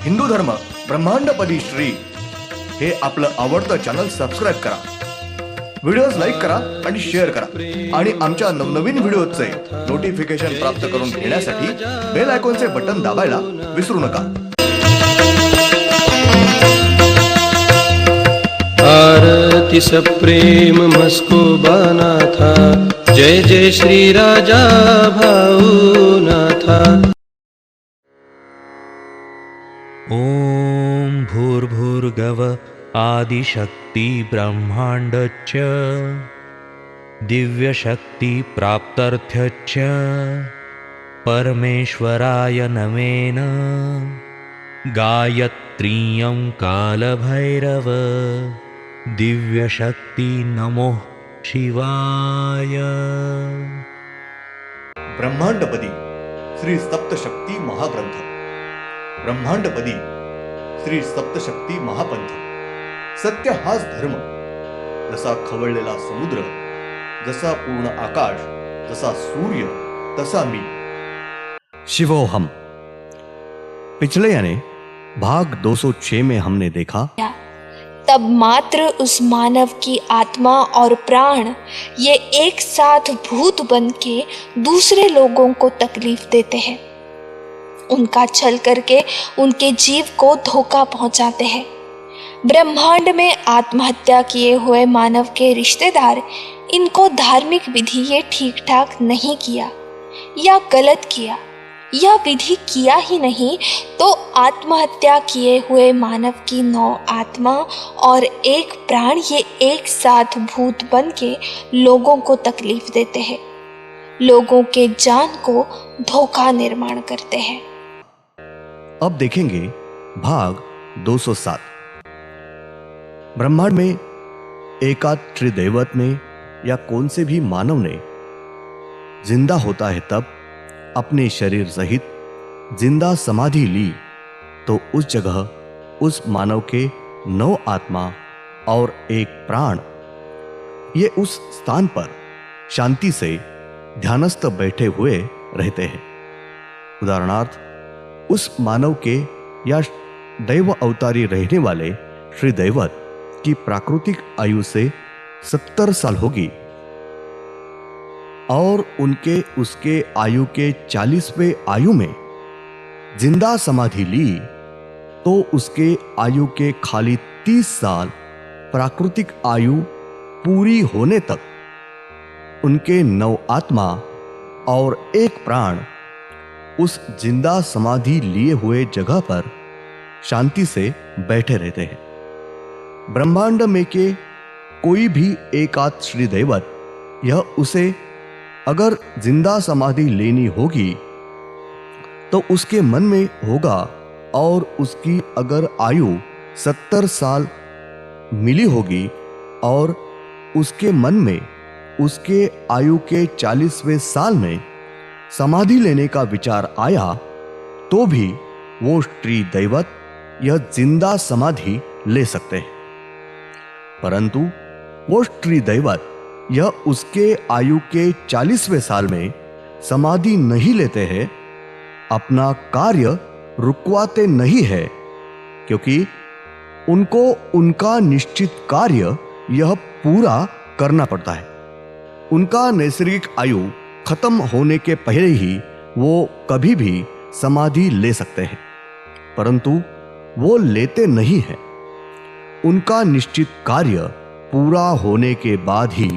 हिंदू धर्म ब्रह्मांडपदी श्री हे आपलं आवडतं चॅनल सबस्क्राईब करा, व्हिडिओज लाईक करा आणि शेअर करा आणि आमच्या नवनवीन व्हिडिओचे नोटिफिकेशन प्राप्त करून घेण्यासाठी बेल आयकॉनचे बटन दाबायला विसरू नका। आरती सप्रेम मस्कोबा नाथा, जय जय श्री राजा भाऊनाथा। ओम भूर्भुर्गव आदिशक्ति ब्रह्मांडच्च दिव्यशक्ति प्राप्त्यर्थच्च परमेश्वराय नमेन गायत्रीयं कालभैरव दिव्यशक्ति नमो शिवाय। ब्रह्मांडपदी श्री सप्तशक्ती महाग्रंथ, ब्रह्मांडपदी श्री सप्तशक्ती महापंथ। सत्य हाच धर्म, जसा खवळलेला समुद्र, जसा पूर्ण आकाश, जसा सूर्य, तसा मी। शिवोहम। पिछले यानी भाग 206 में हमने देखा तब मात्र उस मानव की आत्मा और प्राण ये एक साथ भूत बन के दूसरे लोगों को तकलीफ देते हैं, उनका छल करके उनके जीव को धोखा पहुंचाते हैं। ब्रह्मांड में आत्महत्या किए हुए मानव के रिश्तेदार इनको धार्मिक विधि ये ठीक ठाक नहीं किया या गलत किया या विधि किया ही नहीं तो आत्महत्या किए हुए मानव की 9 आत्मा और एक प्राण ये एक साथ भूत बन के लोगों को तकलीफ देते हैं, लोगों के जान को धोखा निर्माण करते हैं। अब देखेंगे भाग 207। ब्रह्मांड में एकाध त्रिदेवत ने या कौन से भी मानव ने जिंदा होता है तब अपने शरीर सहित जिंदा समाधि ली तो उस जगह उस मानव के 9 आत्मा और एक प्राण ये उस स्थान पर शांति से ध्यानस्थ बैठे हुए रहते हैं। उदाहरणार्थ, उस मानव के या दैव अवतारी रहने वाले श्री दैवत की प्राकृतिक आयु से 70 साल होगी और उनके उसके आयु के 40वें आयु में जिंदा समाधि ली तो उसके आयु के खाली 30 साल प्राकृतिक आयु पूरी होने तक उनके 9 आत्मा और एक प्राण उस जिंदा समाधि लिए हुए जगह पर शांति से बैठे रहते हैं। ब्रह्मांड में के कोई भी एकाध श्री दैवत यह उसे अगर जिंदा समाधि लेनी होगी तो उसके मन में होगा और उसकी अगर आयु 70 साल मिली होगी और उसके मन में उसके आयु के 40वें साल में समाधि लेने का विचार आया तो भी वो श्री दैवत यह जिंदा समाधि ले सकते हैं, परंतु वो श्री दैवत यह उसके आयु के 40वें साल में समाधि नहीं लेते हैं, अपना कार्य रुकवाते नहीं है, क्योंकि उनको उनका निश्चित कार्य यह पूरा करना पड़ता है। उनका नैसर्गिक आयु खत्म होने के पहले ही वो कभी भी समाधि ले सकते हैं, परंतु वो लेते नहीं हैं। उनका निश्चित कार्य पूरा होने के बाद ही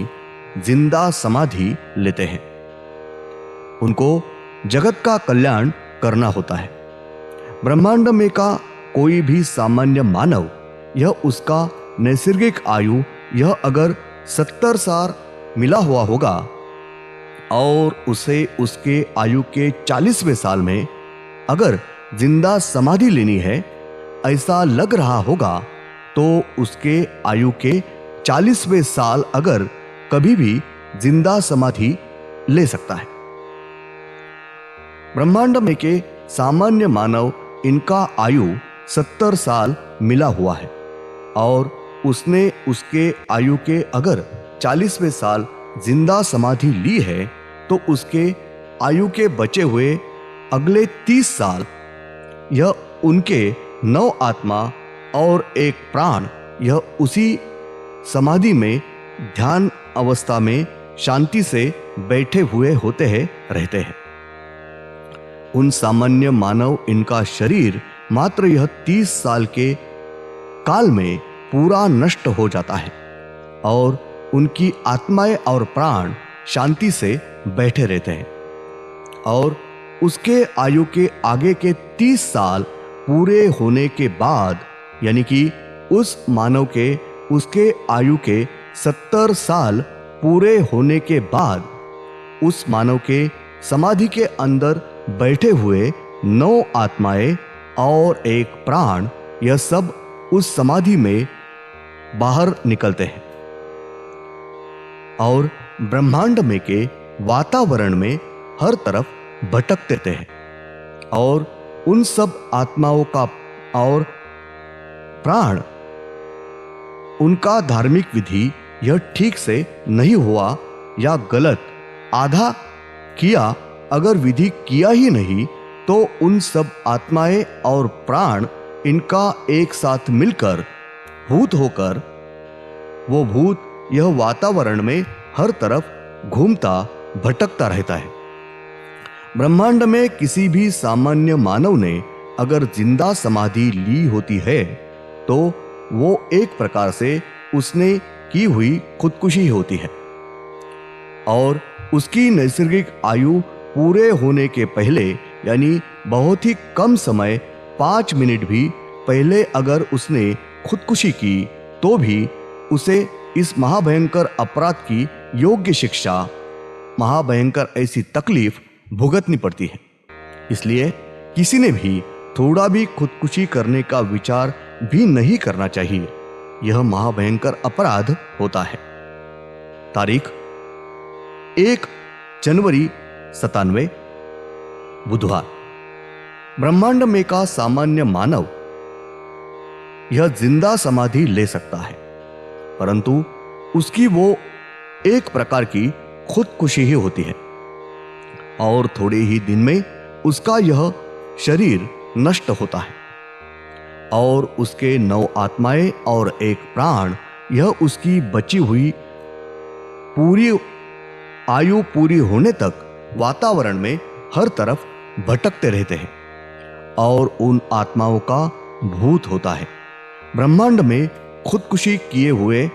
जिंदा समाधि लेते हैं। उनको जगत का कल्याण करना होता है। ब्रह्मांड में का कोई भी सामान्य मानव यह उसका नैसर्गिक आयु यह अगर 70 साल मिला हुआ होगा और उसे उसके आयु के 40वें साल में अगर जिंदा समाधि लेनी है ऐसा लग रहा होगा तो उसके आयु के 40वें साल अगर कभी भी जिंदा समाधि ले सकता है। ब्रह्मांड में के सामान्य मानव इनका आयु 70 साल मिला हुआ है और उसने उसके आयु के अगर 40वें साल जिंदा समाधि ली है तो उसके आयु के बचे हुए अगले 30 साल यह उनके 9 आत्मा और 1 प्राण यह उसी समाधि में ध्यान अवस्था में शांति से बैठे हुए होते हैं रहते हैं। उन सामान्य मानव इनका शरीर मात्र यह 30 साल के काल में पूरा नष्ट हो जाता है और उनकी आत्माएं और प्राण शांति से बैठे रहते हैं और उसके आयु के आगे के 30 साल पूरे होने के बाद, यानी कि उस मानव के उसके आयु के 70 साल पूरे होने के बाद उस मानव के समाधि के अंदर बैठे हुए 9 आत्माएं और 1 प्राण यह सब उस समाधि में बाहर निकलते हैं और ब्रह्मांड में के वातावरण में हर तरफ भटकते हैं और उन सब आत्माओं का और प्राण उनका धार्मिक विधि यह ठीक से नहीं हुआ या गलत आधा किया, अगर विधि किया ही नहीं तो उन सब आत्माएं और प्राण इनका एक साथ मिलकर भूत होकर वो भूत यह वातावरण में हर तरफ घूमता भटकता रहता है। ब्रह्मांड में किसी भी सामान्य मानव ने अगर जिंदा समाधि ली होती है तो वो एक प्रकार से उसने की हुई खुदकुशी होती है और उसकी नैसर्गिक आयु पूरे होने के पहले, यानी बहुत ही कम समय 5 मिनट भी पहले अगर उसने खुदकुशी की तो भी उसे इस महाभयंकर अपराध की योग्य शिक्षा, महाभयंकर ऐसी तकलीफ भुगतनी पड़ती है। इसलिए किसी ने भी थोड़ा भी खुदकुशी करने का विचार भी नहीं करना चाहिए। यह महाभयंकर अपराध होता है। तारीख 1 जनवरी 97 बुधवार। ब्रह्मांड में का सामान्य मानव यह जिंदा समाधि ले सकता है, परंतु उसकी वो एक प्रकार की खुदकुशी ही होती है और थोड़े ही दिन में उसका यह शरीर नष्ट होता है और उसके 9 आत्माएं और 1 प्राण यह उसकी बची हुई पूरी आयु पूरी होने तक वातावरण में हर तरफ भटकते रहते हैं और उन आत्माओं का भूत होता है। ब्रह्मांड में खुदकुशी किए हुए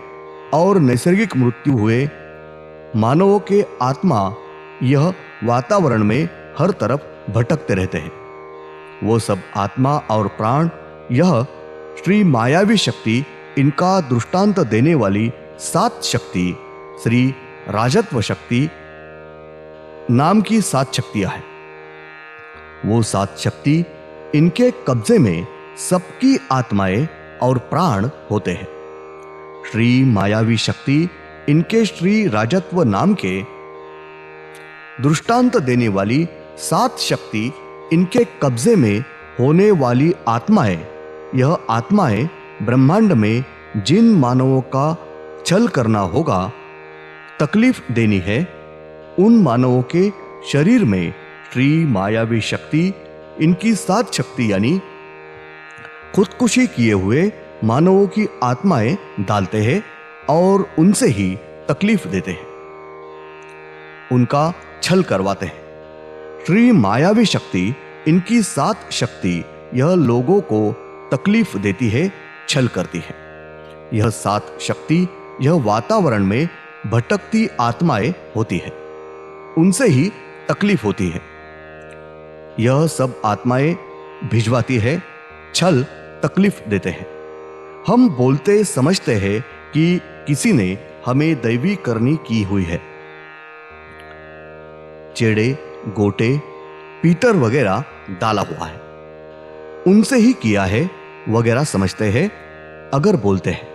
और नैसर्गिक मृत्यु हुए मानवों के आत्मा यह वातावरण में हर तरफ भटकते रहते हैं। वो सब आत्मा और प्राण यह श्री मायावी शक्ति, इनका दृष्टांत देने वाली 7 शक्ति, श्री राजत्व शक्ति नाम की 7 शक्तियां हैं। वो 7 शक्ति इनके कब्जे में सबकी आत्माएं और प्राण होते हैं। श्री मायावी शक्ति इनके श्री राजत्व नाम के दृष्टांत देने वाली 7 शक्ति इनके कब्जे में होने वाली आत्माएं, यह आत्माएं ब्रह्मांड में जिन मानवों का छल करना होगा, तकलीफ देनी है, उन मानवों के शरीर में श्री मायावी शक्ति इनकी 7 शक्ति यानी खुदकुशी किए हुए मानवों की आत्माएं डालते हैं और उनसे ही तकलीफ देते हैं, उनका छल करवाते हैं। श्री मायावी शक्ति इनकी 7 शक्ति यह लोगों को तकलीफ देती है, छल करती है। यह 7 शक्ति यह वातावरण में भटकती आत्माएं होती है, उनसे ही तकलीफ होती है। यह सब आत्माएं भिजवाती है, छल तकलीफ देते हैं। हम बोलते समझते हैं कि किसी ने हमें दैवी करनी की हुई है। चेड़े, गोटे, पीतर वगैरह डाला हुआ है, उनसे ही किया है वगैरह समझते हैं अगर बोलते हैं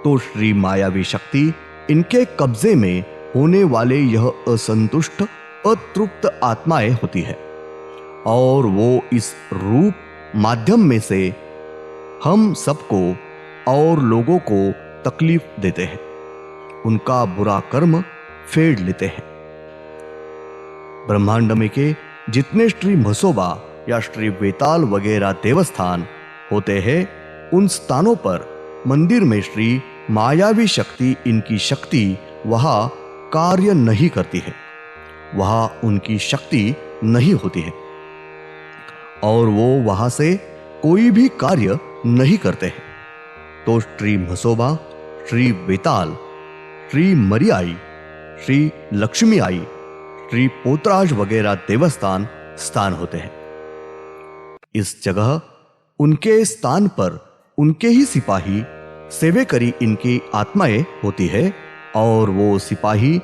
तो श्री मायावी शक्ति इनके कब्जे में होने वाले यह असंतुष्ट, अतृप्त आत्माएं होती है और वो इस रूप माध्यम में से हम सबको और लोगों को तकलीफ देते हैं, उनका बुरा कर्म फेर लेते हैं। ब्रह्मांड में के जितने श्री मसोबा या श्री वेताल वगैरह देवस्थान होते हैं, उन स्थानों पर मंदिर में श्री मायावी शक्ति, इनकी शक्ति वहां कार्य नहीं करती है, वहां उनकी शक्ति नहीं होती है और वो वहां से कोई भी कार्य नहीं करते हैं। तो श्री म्हसोबा, श्री वेताल, श्री मरियाई, श्री लक्ष्मी आई, श्री पोतराज वगैरह देवस्थान स्थान होते हैं। इस जगह उनके स्थान पर उनके ही सिपाही सेवेकरी इनकी आत्माएं होती है और वो सिपाही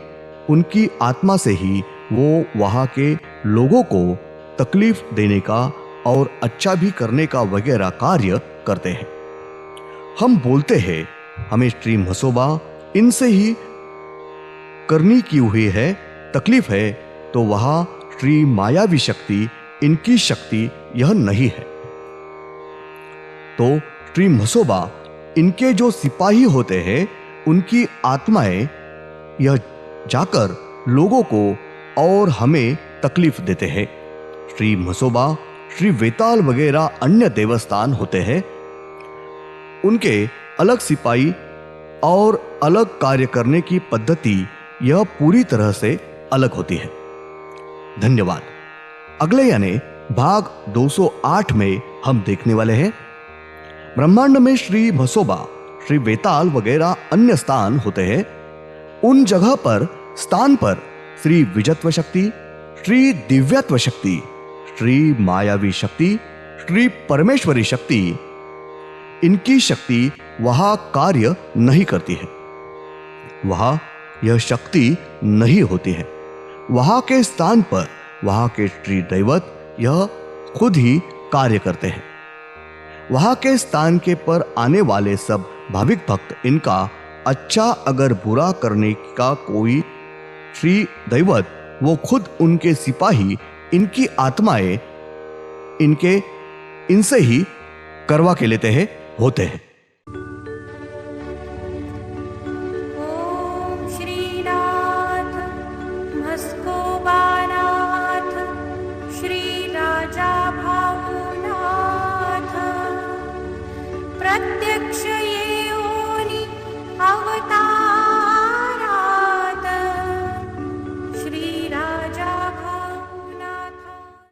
उनकी आत्मा से ही वो वहां के लोगों को तकलीफ देने का और अच्छा भी करने का वगैरह कार्य करते हैं। हम बोलते हैं हमें श्री म्हसोबा इनसे ही करनी की हुई है, तकलीफ है, तो वहां श्री मायावी शक्ति, इनकी शक्ति यह नहीं है। तो श्री म्हसोबा इनके जो सिपाही होते हैं, उनकी आत्माएं यह जाकर लोगों को और हमें तकलीफ देते हैं। श्री म्हसोबा, श्री वेताल वगैरह अन्य देवस्थान होते हैं, उनके अलग सिपाही और अलग कार्य करने की पद्धति यह पूरी तरह से अलग होती है। धन्यवाद। अगले यानी भाग 208 में हम देखने वाले हैं ब्रह्मांड में श्री म्हसोबा, श्री वेताल वगैरह अन्य स्थान होते हैं, उन जगह पर स्थान पर श्री विजत्व शक्ति, श्री दिव्यत्व शक्ति, श्री मायावी शक्ति, श्री परमेश्वरी शक्ति, इनकी शक्ति वहां कार्य नहीं करती है, वहां यह शक्ति नहीं होती है। वहां के स्थान पर वहां के श्री दैवत यह खुद ही कार्य करते हैं। वहां के स्थान के पर आने वाले सब भाविक भक्त इनका अच्छा अगर बुरा करने का कोई श्री दैवत, वो खुद उनके सिपाही, इनकी आत्माएं इनसे ही करवा के लेते हैं, होते हैं।